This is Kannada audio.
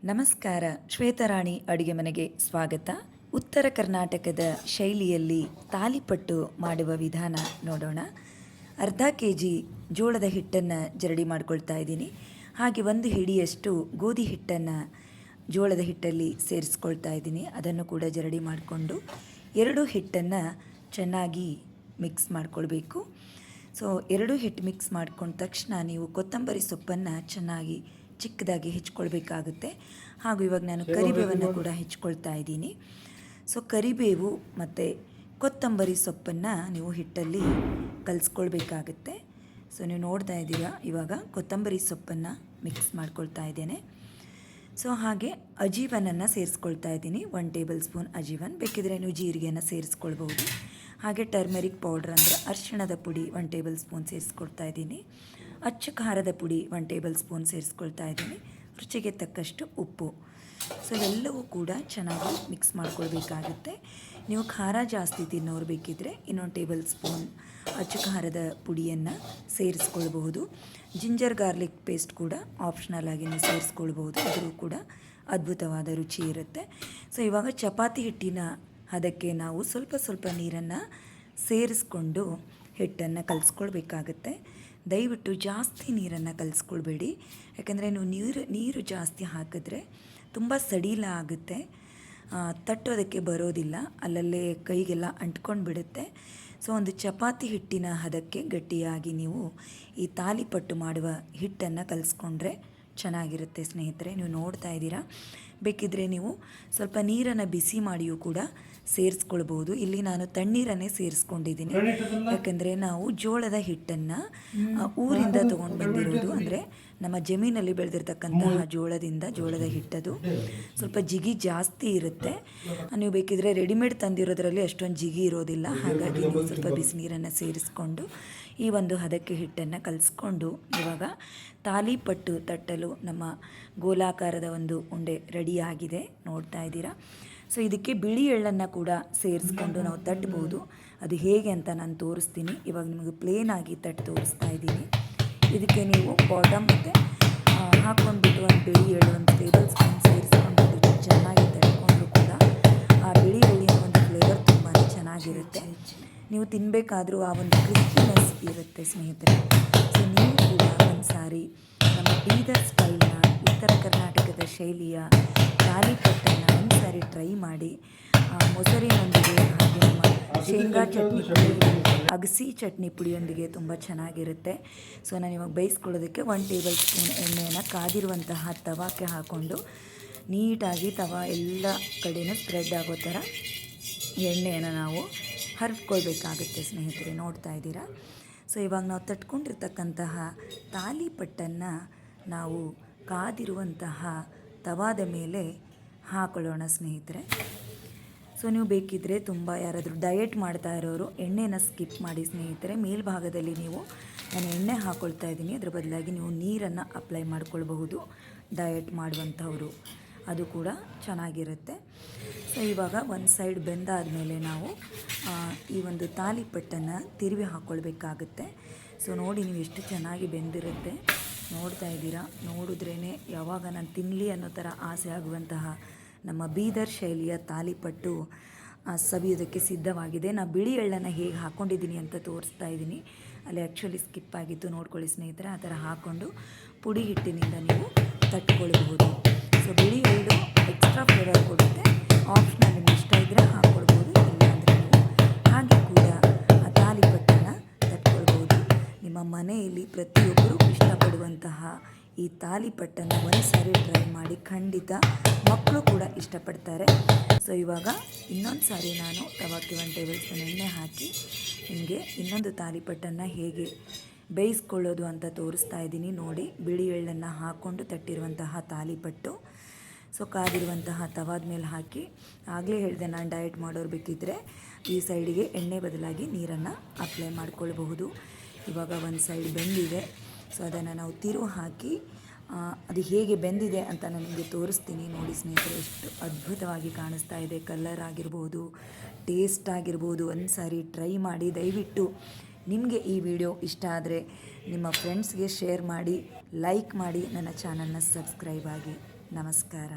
ನಮಸ್ಕಾರ. ಶ್ವೇತರಾಣಿ ಅಡುಗೆ ಮನೆಗೆ ಸ್ವಾಗತ. ಉತ್ತರ ಕರ್ನಾಟಕದ ಶೈಲಿಯಲ್ಲಿ ತಾಲಿಪಟ್ಟು ಮಾಡುವ ವಿಧಾನ ನೋಡೋಣ. ಅರ್ಧ ಕೆ ಜಿ ಜೋಳದ ಹಿಟ್ಟನ್ನು ಜರಡಿ ಮಾಡ್ಕೊಳ್ತಾ ಇದ್ದೀನಿ. ಹಾಗೆ 1 ಹಿಡಿಯಷ್ಟು ಗೋಧಿ ಹಿಟ್ಟನ್ನು ಜೋಳದ ಹಿಟ್ಟಲ್ಲಿ ಸೇರಿಸ್ಕೊಳ್ತಾ ಇದ್ದೀನಿ. ಅದನ್ನು ಕೂಡ ಜರಡಿ ಮಾಡಿಕೊಂಡು 2 ಹಿಟ್ಟನ್ನು ಚೆನ್ನಾಗಿ ಮಿಕ್ಸ್ ಮಾಡ್ಕೊಳ್ಬೇಕು. ಸೊ 2 ಹಿಟ್ಟು ಮಿಕ್ಸ್ ಮಾಡ್ಕೊಂಡ ತಕ್ಷಣ ನೀವು ಕೊತ್ತಂಬರಿ ಸೊಪ್ಪನ್ನು ಚೆನ್ನಾಗಿ ಚಿಕ್ಕದಾಗಿ ಹೆಚ್ಕೊಳ್ಬೇಕಾಗುತ್ತೆ. ಹಾಗೂ ಇವಾಗ ನಾನು ಕರಿಬೇವನ್ನು ಕೂಡ ಹೆಚ್ಕೊಳ್ತಾ ಇದ್ದೀನಿ. ಸೊ ಕರಿಬೇವು ಮತ್ತು ಕೊತ್ತಂಬರಿ ಸೊಪ್ಪನ್ನು ನೀವು ಹಿಟ್ಟಲ್ಲಿ ಕಲಿಸ್ಕೊಳ್ಬೇಕಾಗುತ್ತೆ. ಸೊ ನೀವು ನೋಡ್ತಾ ಇದ್ದೀರಾ, ಇವಾಗ ಕೊತ್ತಂಬರಿ ಸೊಪ್ಪನ್ನು ಮಿಕ್ಸ್ ಮಾಡ್ಕೊಳ್ತಾ ಇದ್ದೇನೆ. ಸೊ ಹಾಗೆ ಅಜೀವನನ್ನು ಸೇರಿಸ್ಕೊಳ್ತಾ ಇದ್ದೀನಿ. 1 ಟೇಬಲ್ ಸ್ಪೂನ್ ಅಜೀವನ್, ಬೇಕಿದ್ರೆ ನೀವು ಜೀರಿಗೆಯನ್ನು ಸೇರಿಸ್ಕೊಳ್ಬೋದು. ಹಾಗೆ ಟರ್ಮೆರಿಕ್ ಪೌಡ್ರ್ ಅಂದರೆ ಅರಿಶಿಣದ ಪುಡಿ 1 ಟೇಬಲ್ ಸ್ಪೂನ್ ಸೇರಿಸ್ಕೊಳ್ತಾ ಇದ್ದೀನಿ. ಅಚ್ಚ ಖಾರದ ಪುಡಿ 1 ಟೇಬಲ್ ಸ್ಪೂನ್ ಸೇರಿಸ್ಕೊಳ್ತಾ ಇದ್ದೀನಿ. ರುಚಿಗೆ ತಕ್ಕಷ್ಟು ಉಪ್ಪು. ಸೊ ಇವೆಲ್ಲವೂ ಕೂಡ ಚೆನ್ನಾಗಿ ಮಿಕ್ಸ್ ಮಾಡ್ಕೊಳ್ಬೇಕಾಗುತ್ತೆ. ನೀವು ಖಾರ ಜಾಸ್ತಿ ತಿನ್ನೋರು ಬೇಕಿದ್ದರೆ 1 ಟೇಬಲ್ ಸ್ಪೂನ್ ಅಚ್ಚ ಖಾರದ ಪುಡಿಯನ್ನು ಸೇರಿಸ್ಕೊಳ್ಬಹುದು. ಜಿಂಜರ್ ಗಾರ್ಲಿಕ್ ಪೇಸ್ಟ್ ಕೂಡ ಆಪ್ಷನಲ್ ಆಗಿ ನೀವು ಸೇರಿಸ್ಕೊಳ್ಬಹುದು. ಅದೂ ಕೂಡ ಅದ್ಭುತವಾದ ರುಚಿ ಇರುತ್ತೆ. ಸೊ ಇವಾಗ ಚಪಾತಿ ಹಿಟ್ಟಿನ ಅದಕ್ಕೆ ನಾವು ಸ್ವಲ್ಪ ನೀರನ್ನು ಸೇರಿಸ್ಕೊಂಡು ಹಿಟ್ಟನ್ನು ಕಲಿಸ್ಕೊಳ್ಬೇಕಾಗತ್ತೆ. ದಯವಿಟ್ಟು ಜಾಸ್ತಿ ನೀರನ್ನು ಕಲಿಸ್ಕೊಳ್ಬೇಡಿ, ಯಾಕಂದರೆ ನೀವು ನೀರು ಜಾಸ್ತಿ ಹಾಕಿದ್ರೆ ತುಂಬ ಸಡಿಲ ಆಗುತ್ತೆ, ತಟ್ಟೋದಕ್ಕೆ ಬರೋದಿಲ್ಲ, ಅಲ್ಲಲ್ಲೇ ಕೈಗೆಲ್ಲ ಅಂಟ್ಕೊಂಡು ಬಿಡುತ್ತೆ. ಸೊ ಒಂದು ಚಪಾತಿ ಹಿಟ್ಟಿನ ಹದಕ್ಕೆ ಗಟ್ಟಿಯಾಗಿ ನೀವು ಈ ತಾಲಿಪಟ್ಟು ಮಾಡುವ ಹಿಟ್ಟನ್ನು ಕಲಿಸ್ಕೊಂಡ್ರೆ ಚೆನ್ನಾಗಿರುತ್ತೆ ಸ್ನೇಹಿತರೆ. ನೀವು ನೋಡ್ತಾ ಇದ್ದೀರಾ, ಬೇಕಿದ್ದರೆ ನೀವು ಸ್ವಲ್ಪ ನೀರನ್ನು ಬಿಸಿ ಮಾಡಿಯೂ ಕೂಡ ಸೇರಿಸ್ಕೊಳ್ಬೋದು. ಇಲ್ಲಿ ನಾನು ತಣ್ಣೀರನ್ನೇ ಸೇರಿಸ್ಕೊಂಡಿದ್ದೀನಿ, ಯಾಕಂದರೆ ನಾವು ಜೋಳದ ಹಿಟ್ಟನ್ನು ಊರಿಂದ ತೊಗೊಂಡು ಬಂದಿರೋದು, ಅಂದರೆ ನಮ್ಮ ಜಮೀನಲ್ಲಿ ಬೆಳೆದಿರ್ತಕ್ಕಂತಹ ಜೋಳದ ಹಿಟ್ಟದು ಸ್ವಲ್ಪ ಜಿಗಿ ಜಾಸ್ತಿ ಇರುತ್ತೆ. ನೀವು ಬೇಕಿದ್ರೆ ರೆಡಿಮೇಡ್ ತಂದಿರೋದ್ರಲ್ಲಿ ಅಷ್ಟೊಂದು ಜಿಗಿ ಇರೋದಿಲ್ಲ. ಹಾಗಾಗಿ ನೀವು ಸ್ವಲ್ಪ ಬಿಸಿ ನೀರನ್ನು ಸೇರಿಸ್ಕೊಂಡು ಈ ಒಂದು ಹದಕ್ಕೆ ಹಿಟ್ಟನ್ನು ಕಲಿಸ್ಕೊಂಡು ಇವಾಗ ತಾಲಿಪಟ್ಟು ತಟ್ಟಲು ನಮ್ಮ ಗೋಲಾಕಾರದ ಒಂದು ಉಂಡೆ ರೆಡಿಯಾಗಿದೆ, ನೋಡ್ತಾ ಇದ್ದೀರಾ. ಸೊ ಇದಕ್ಕೆ ಬಿಳಿ ಎಳ್ಳನ್ನು ಕೂಡ ಸೇರಿಸ್ಕೊಂಡು ನಾವು ತಟ್ಬೋದು. ಅದು ಹೇಗೆ ಅಂತ ನಾನು ತೋರಿಸ್ತೀನಿ. ಇವಾಗ ನಿಮಗೆ ಪ್ಲೇನ್ ಆಗಿ ತಟ್ಟು ತೋರಿಸ್ತಾ ಇದ್ದೀನಿ. ಇದಕ್ಕೆ ನೀವು ಬಾಟಮ್ ಮತ್ತು ಹಾಕ್ಕೊಂಡ್ಬಿಟ್ಟು ಒಂದು ಬಿಳಿ ಎಳ್ಳು 1 ಟೇಬಲ್ ಸ್ಪೂನ್ ಸೇರಿಸ್ಕೊಂಡ್ಬಿಟ್ಟು ಚೆನ್ನಾಗಿ ತಟ್ಕೊಂಡ್ರು ಕೂಡ ಆ ಬಿಳಿ ಎಳ್ಳಿನ ಒಂದು ಫ್ಲೇವರ್ ತುಂಬಾ ಚೆನ್ನಾಗಿರುತ್ತೆ. ನೀವು ತಿನ್ನಬೇಕಾದ್ರೂ ಆ ಒಂದು ಕ್ರಿಸ್ಪಿನೆಸ್ ಇರುತ್ತೆ ಸ್ನೇಹಿತರೆ. ಸೊ ನೀವು ಕೂಡ ಒಂದು ಸಾರಿ ನಮ್ಮ ಬೀದರ್ ಸ್ಟೈಲ್ನ ಉತ್ತರ ಕರ್ನಾಟಕದ ಶೈಲಿಯ ತಾಲಿಪಟ್ಟನ್ನು ಒಂದು ಸಾರಿ ಟ್ರೈ ಮಾಡಿ. ಮೊಸರಿನೊಂದಿಗೆ ಹಾಗೆ ನಮ್ಮ ಶೇಂಗಾ ಚಟ್ನಿ ಪುಡಿ, ಅಗಸಿ ಚಟ್ನಿ ಪುಡಿಯೊಂದಿಗೆ ತುಂಬ ಚೆನ್ನಾಗಿರುತ್ತೆ. ಸೊ ನಾನು ಇವಾಗ ಬೇಯಿಸ್ಕೊಳ್ಳೋದಕ್ಕೆ 1 ಟೇಬಲ್ ಸ್ಪೂನ್ ಎಣ್ಣೆಯನ್ನು ಕಾದಿರುವಂತಹ ತವಾಕ್ಕೆ ಹಾಕ್ಕೊಂಡು ನೀಟಾಗಿ ತವಾ ಎಲ್ಲ ಕಡೆಯೂ ಸ್ಪ್ರೆಡ್ ಆಗೋ ಥರ ಎಣ್ಣೆಯನ್ನು ನಾವು ಹರಿದ್ಕೊಳ್ಬೇಕಾಗುತ್ತೆ ಸ್ನೇಹಿತರೆ, ನೋಡ್ತಾ ಇದ್ದೀರಾ. ಸೊ ಇವಾಗ ನಾವು ತಟ್ಕೊಂಡಿರ್ತಕ್ಕಂತಹ ತಾಲಿಪಟ್ಟನ್ನು ನಾವು ಕಾದಿರುವಂತಹ ತವಾದ ಮೇಲೆ ಹಾಕೊಳ್ಳೋಣ ಸ್ನೇಹಿತರೆ. ಸೊ ನೀವು ಬೇಕಿದ್ದರೆ ತುಂಬ ಯಾರಾದರೂ ಡಯಟ್ ಮಾಡ್ತಾ ಇರೋರು ಎಣ್ಣೆನ ಸ್ಕಿಪ್ ಮಾಡಿ ಸ್ನೇಹಿತರೆ. ಮೇಲ್ಭಾಗದಲ್ಲಿ ನೀವು ನಾನು ಎಣ್ಣೆ ಹಾಕ್ಕೊಳ್ತಾ ಇದ್ದೀನಿ, ಅದರ ಬದಲಾಗಿ ನೀವು ನೀರನ್ನು ಅಪ್ಲೈ ಮಾಡ್ಕೊಳ್ಬಹುದು ಡಯಟ್ ಮಾಡುವಂಥವರು, ಅದು ಕೂಡ ಚೆನ್ನಾಗಿರುತ್ತೆ. ಸೊ ಇವಾಗ ಒಂದು ಸೈಡ್ ಬೆಂದಾದಮೇಲೆ ನಾವು ಈ ಒಂದು ತಾಲಿಪಟ್ಟನ್ನು ತಿರುವಿ ಹಾಕ್ಕೊಳ್ಬೇಕಾಗುತ್ತೆ. ಸೊ ನೋಡಿ ನೀವು ಎಷ್ಟು ಚೆನ್ನಾಗಿ ಬೆಂದಿರುತ್ತೆ, ನೋಡ್ತಾ ಇದ್ದೀರಾ. ನೋಡಿದ್ರೇ ಯಾವಾಗ ನಾನು ತಿನ್ನಲಿ ಅನ್ನೋ ಥರ ಆಸೆ ಆಗುವಂತಹ ನಮ್ಮ ಬೀದರ್ ಶೈಲಿಯ ತಾಲಿಪಟ್ಟು ಸವಿಯೋದಕ್ಕೆ ಸಿದ್ಧವಾಗಿದೆ. ನಾನು ಬಿಳಿ ಎಳ್ಳನ್ನು ಹೇಗೆ ಹಾಕ್ಕೊಂಡಿದ್ದೀನಿ ಅಂತ ತೋರಿಸ್ತಾ ಇದ್ದೀನಿ. ಅಲ್ಲಿ ಆ್ಯಕ್ಚುಲಿ ಸ್ಕಿಪ್ ಆಗಿತ್ತು, ನೋಡ್ಕೊಳ್ಳಿ ಸ್ನೇಹಿತರೆ. ಆ ಥರ ಹಾಕ್ಕೊಂಡು ಪುಡಿ ಹಿಟ್ಟಿನಿಂದ ನೀವು ತಟ್ಕೊಳ್ಬಹುದು. ಸೊ ಬಿಳಿ ಎಳ್ಳು ಎಕ್ಸ್ಟ್ರಾ ಫ್ಲೇವರ್ ಕೊಡುತ್ತೆ, ಆಪ್ಷನಲ್ ನಿಮ್ಗೆ ಇಷ್ಟ ಇದ್ದರೆ ಹಾಕ್ಕೊಳ್ಬೋದು, ಇಲ್ಲಾಂದರೆ ನೀವು ಹಾಗೆ ಕೂಡ ಆ ತಾಲಿಪಟ್ಟನ್ನು ತಟ್ಕೊಳ್ಬೋದು. ನಿಮ್ಮ ಮನೆಯಲ್ಲಿ ಪ್ರತಿಯೊಬ್ಬರೂ ಇಷ್ಟಪಡುವಂತಹ ಈ ತಾಲಿಪಟ್ಟನ್ನು ಒಂದು ಸಾರಿ ಟ್ರೈ ಮಾಡಿ, ಖಂಡಿತ ಮಕ್ಕಳು ಕೂಡ ಇಷ್ಟಪಡ್ತಾರೆ. ಸೊ ಇವಾಗ ಇನ್ನೊಂದು ಸಾರಿ ನಾನು ತವಾಕ್ಕೆ 1 ಟೇಬಲ್ ಸ್ಪೂನ್ ಎಣ್ಣೆ ಹಾಕಿ ನಿಮಗೆ ಇನ್ನೊಂದು ತಾಲಿಪಟ್ಟನ್ನು ಹೇಗೆ ಬೇಯಿಸ್ಕೊಳ್ಳೋದು ಅಂತ ತೋರಿಸ್ತಾ ಇದ್ದೀನಿ. ನೋಡಿ, ಬಿಳಿ ಎಳ್ಳನ್ನು ಹಾಕ್ಕೊಂಡು ತಟ್ಟಿರುವಂತಹ ತಾಲಿಪಟ್ಟು. ಸೊ ಕಾದಿರುವಂತಹ ತವಾದ ಮೇಲೆ ಹಾಕಿ, ಆಗಲೇ ಹೇಳಿದೆ ನಾನು ಡಯಟ್ ಮಾಡೋರು ಬೇಕಿದ್ದರೆ ಈ ಸೈಡಿಗೆ ಎಣ್ಣೆ ಬದಲಾಗಿ ನೀರನ್ನು ಅಪ್ಲೈ ಮಾಡ್ಕೊಳ್ಬಹುದು. ಇವಾಗ ಒಂದು ಸೈಡ್ ಬೆಂದಿದೆ. ಸೊ ಅದನ್ನು ನಾವು ತಿರುವು ಹಾಕಿ ಅದು ಹೇಗೆ ಬೆಂದಿದೆ ಅಂತ ನಾನು ನಿಮಗೆ ತೋರಿಸ್ತೀನಿ. ನೋಡಿ ಸ್ನೇಹಿತರೆ, ಎಷ್ಟು ಅದ್ಭುತವಾಗಿ ಕಾಣಿಸ್ತಾ ಇದೆ. ಕಲರ್ ಆಗಿರ್ಬೋದು, ಟೇಸ್ಟ್ ಆಗಿರ್ಬೋದು, ಒಂದು ಸಾರಿ ಟ್ರೈ ಮಾಡಿ. ದಯವಿಟ್ಟು ನಿಮಗೆ ಈ ವಿಡಿಯೋ ಇಷ್ಟ ಆದರೆ ನಿಮ್ಮ ಫ್ರೆಂಡ್ಸ್ಗೆ ಶೇರ್ ಮಾಡಿ, ಲೈಕ್ ಮಾಡಿ, ನನ್ನ ಚಾನಲ್ನ ಸಬ್ಸ್ಕ್ರೈಬ್ ಆಗಿ. ನಮಸ್ಕಾರ.